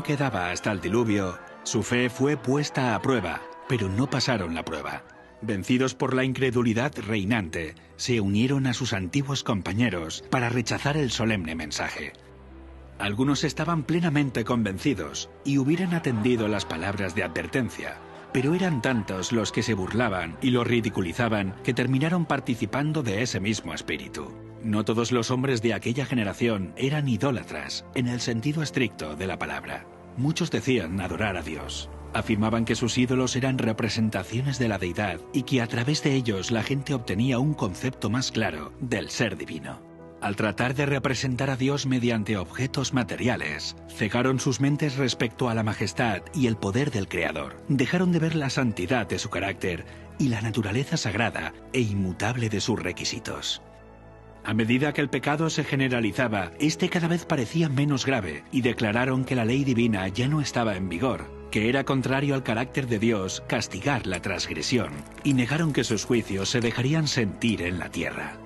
quedaba hasta el diluvio, su fe fue puesta a prueba, pero no pasaron la prueba. Vencidos por la incredulidad reinante, se unieron a sus antiguos compañeros para rechazar el solemne mensaje. Algunos estaban plenamente convencidos y hubieran atendido las palabras de advertencia, pero eran tantos los que se burlaban y lo ridiculizaban que terminaron participando de ese mismo espíritu. No todos los hombres de aquella generación eran idólatras, en el sentido estricto de la palabra. Muchos decían adorar a Dios. Afirmaban que sus ídolos eran representaciones de la deidad y que a través de ellos la gente obtenía un concepto más claro del ser divino. Al tratar de representar a Dios mediante objetos materiales, cegaron sus mentes respecto a la majestad y el poder del Creador. Dejaron de ver la santidad de su carácter y la naturaleza sagrada e inmutable de sus requisitos. A medida que el pecado se generalizaba, este cada vez parecía menos grave y declararon que la ley divina ya no estaba en vigor, que era contrario al carácter de Dios castigar la transgresión, y negaron que sus juicios se dejarían sentir en la tierra.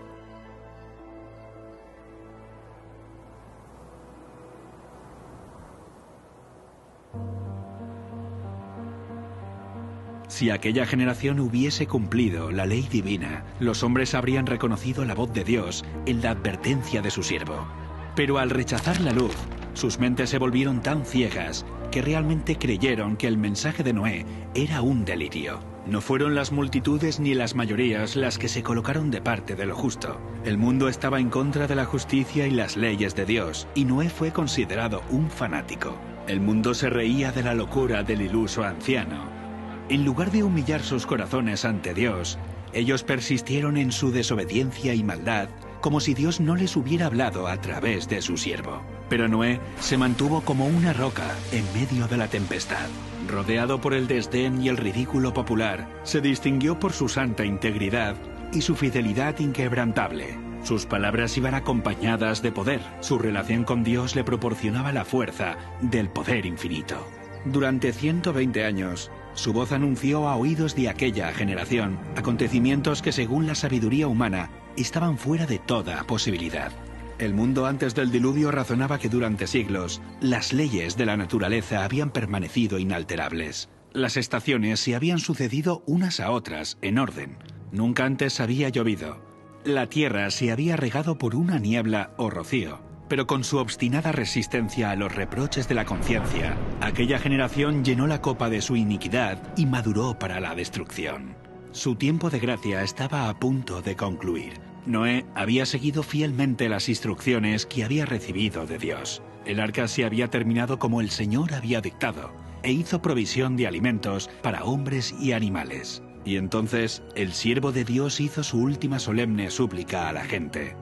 Si aquella generación hubiese cumplido la ley divina, los hombres habrían reconocido la voz de Dios en la advertencia de su siervo. Pero al rechazar la luz, sus mentes se volvieron tan ciegas que realmente creyeron que el mensaje de Noé era un delirio. No fueron las multitudes ni las mayorías las que se colocaron de parte de lo justo. El mundo estaba en contra de la justicia y las leyes de Dios, y Noé fue considerado un fanático. El mundo se reía de la locura del iluso anciano. En lugar de humillar sus corazones ante Dios, ellos persistieron en su desobediencia y maldad, como si Dios no les hubiera hablado a través de su siervo. Pero Noé se mantuvo como una roca en medio de la tempestad. Rodeado por el desdén y el ridículo popular, se distinguió por su santa integridad y su fidelidad inquebrantable. Sus palabras iban acompañadas de poder. Su relación con Dios le proporcionaba la fuerza del poder infinito. Durante 120 años, su voz anunció a oídos de aquella generación acontecimientos que, según la sabiduría humana, estaban fuera de toda posibilidad. El mundo antes del diluvio razonaba que durante siglos las leyes de la naturaleza habían permanecido inalterables. Las estaciones se habían sucedido unas a otras en orden. Nunca antes había llovido. La tierra se había regado por una niebla o rocío. Pero con su obstinada resistencia a los reproches de la conciencia, aquella generación llenó la copa de su iniquidad y maduró para la destrucción. Su tiempo de gracia estaba a punto de concluir. Noé había seguido fielmente las instrucciones que había recibido de Dios. El arca se había terminado como el Señor había dictado, e hizo provisión de alimentos para hombres y animales. Y entonces el siervo de Dios hizo su última solemne súplica a la gente.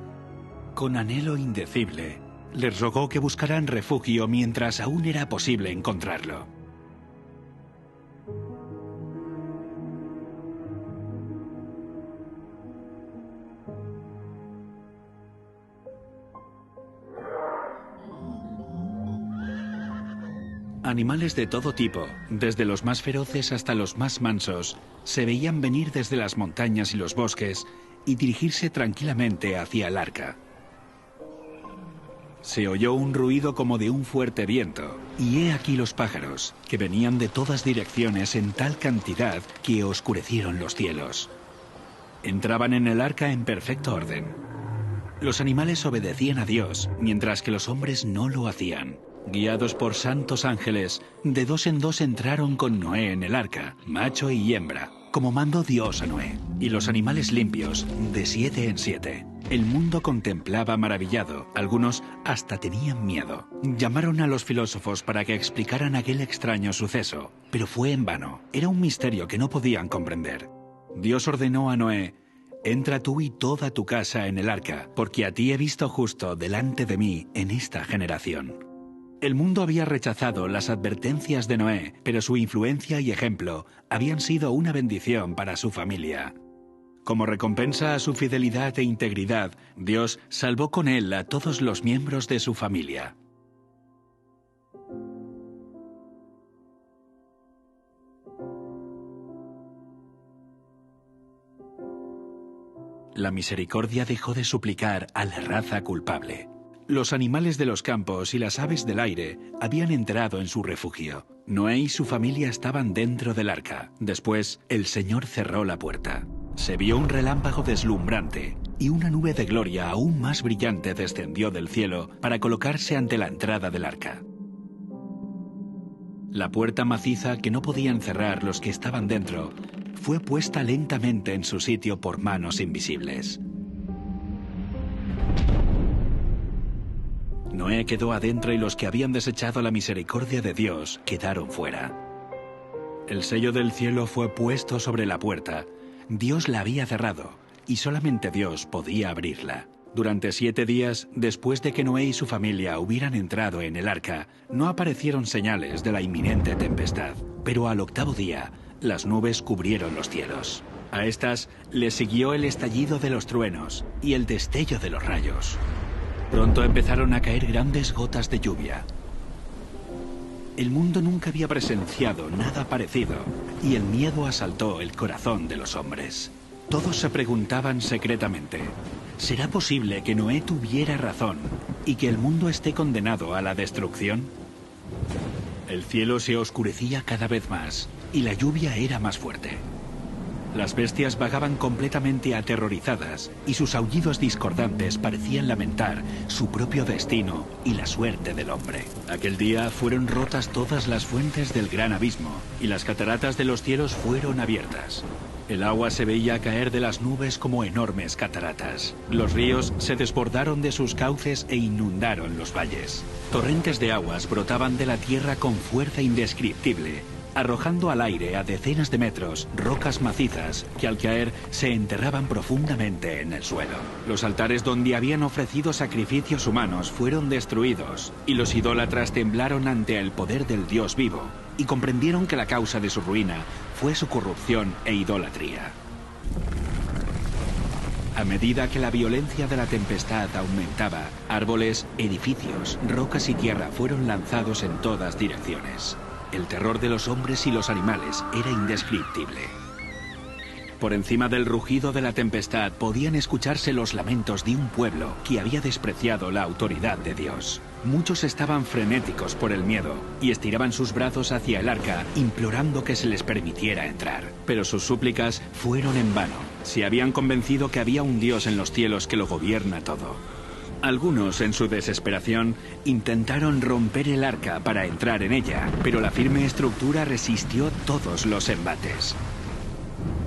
Con anhelo indecible, les rogó que buscaran refugio mientras aún era posible encontrarlo. Animales de todo tipo, desde los más feroces hasta los más mansos, se veían venir desde las montañas y los bosques y dirigirse tranquilamente hacia el arca. Se oyó un ruido como de un fuerte viento, y he aquí los pájaros, que venían de todas direcciones en tal cantidad que oscurecieron los cielos. Entraban en el arca en perfecto orden. Los animales obedecían a Dios, mientras que los hombres no lo hacían. Guiados por santos ángeles, de dos en dos entraron con Noé en el arca, macho y hembra, como mandó Dios a Noé, y los animales limpios, de 7 en 7. El mundo contemplaba maravillado, algunos hasta tenían miedo. Llamaron a los filósofos para que explicaran aquel extraño suceso, pero fue en vano. Era un misterio que no podían comprender. Dios ordenó a Noé: «Entra tú y toda tu casa en el arca, porque a ti he visto justo delante de mí en esta generación». El mundo había rechazado las advertencias de Noé, pero su influencia y ejemplo habían sido una bendición para su familia. Como recompensa a su fidelidad e integridad, Dios salvó con él a todos los miembros de su familia. La misericordia dejó de suplicar a la raza culpable. Los animales de los campos y las aves del aire habían entrado en su refugio. Noé y su familia estaban dentro del arca. Después, el Señor cerró la puerta. Se vio un relámpago deslumbrante y una nube de gloria aún más brillante descendió del cielo para colocarse ante la entrada del arca. La puerta maciza que no podían cerrar los que estaban dentro fue puesta lentamente en su sitio por manos invisibles. Noé quedó adentro y los que habían desechado la misericordia de Dios quedaron fuera. El sello del cielo fue puesto sobre la puerta. Dios la había cerrado y solamente Dios podía abrirla. Durante 7 días, después de que Noé y su familia hubieran entrado en el arca, no aparecieron señales de la inminente tempestad. Pero al 8º día, las nubes cubrieron los cielos. A estas le siguió el estallido de los truenos y el destello de los rayos. Pronto empezaron a caer grandes gotas de lluvia. El mundo nunca había presenciado nada parecido y el miedo asaltó el corazón de los hombres. Todos se preguntaban secretamente, ¿será posible que Noé tuviera razón y que el mundo esté condenado a la destrucción? El cielo se oscurecía cada vez más y la lluvia era más fuerte. Las bestias vagaban completamente aterrorizadas y sus aullidos discordantes parecían lamentar su propio destino y la suerte del hombre. Aquel día fueron rotas todas las fuentes del gran abismo y las cataratas de los cielos fueron abiertas. El agua se veía caer de las nubes como enormes cataratas. Los ríos se desbordaron de sus cauces e inundaron los valles. Torrentes de aguas brotaban de la tierra con fuerza indescriptible, arrojando al aire a decenas de metros rocas macizas que al caer se enterraban profundamente en el suelo. Los altares donde habían ofrecido sacrificios humanos fueron destruidos y los idólatras temblaron ante el poder del Dios vivo y comprendieron que la causa de su ruina fue su corrupción e idolatría. A medida que la violencia de la tempestad aumentaba, árboles, edificios, rocas y tierra fueron lanzados en todas direcciones. El terror de los hombres y los animales era indescriptible. Por encima del rugido de la tempestad podían escucharse los lamentos de un pueblo que había despreciado la autoridad de Dios. Muchos estaban frenéticos por el miedo y estiraban sus brazos hacia el arca, implorando que se les permitiera entrar. Pero sus súplicas fueron en vano. Se habían convencido que había un Dios en los cielos que lo gobierna todo. Algunos, en su desesperación, intentaron romper el arca para entrar en ella, pero la firme estructura resistió todos los embates.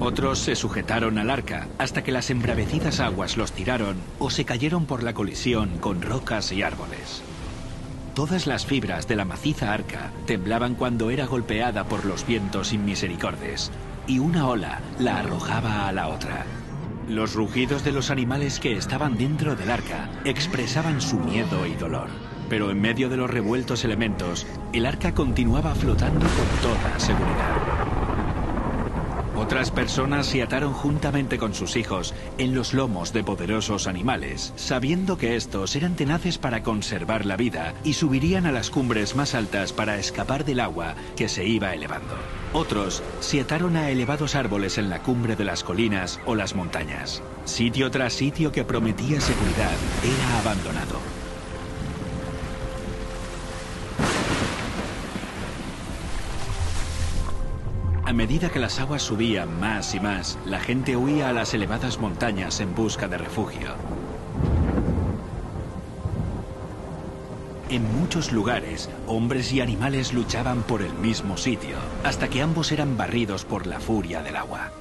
Otros se sujetaron al arca hasta que las embravecidas aguas los tiraron o se cayeron por la colisión con rocas y árboles. Todas las fibras de la maciza arca temblaban cuando era golpeada por los vientos inmisericordes, y una ola la arrojaba a la otra. Los rugidos de los animales que estaban dentro del arca expresaban su miedo y dolor. Pero en medio de los revueltos elementos, el arca continuaba flotando con toda seguridad. Otras personas se ataron juntamente con sus hijos en los lomos de poderosos animales, sabiendo que estos eran tenaces para conservar la vida y subirían a las cumbres más altas para escapar del agua que se iba elevando. Otros se ataron a elevados árboles en la cumbre de las colinas o las montañas. Sitio tras sitio que prometía seguridad era abandonado. A medida que las aguas subían más y más, la gente huía a las elevadas montañas en busca de refugio. En muchos lugares, hombres y animales luchaban por el mismo sitio, hasta que ambos eran barridos por la furia del agua.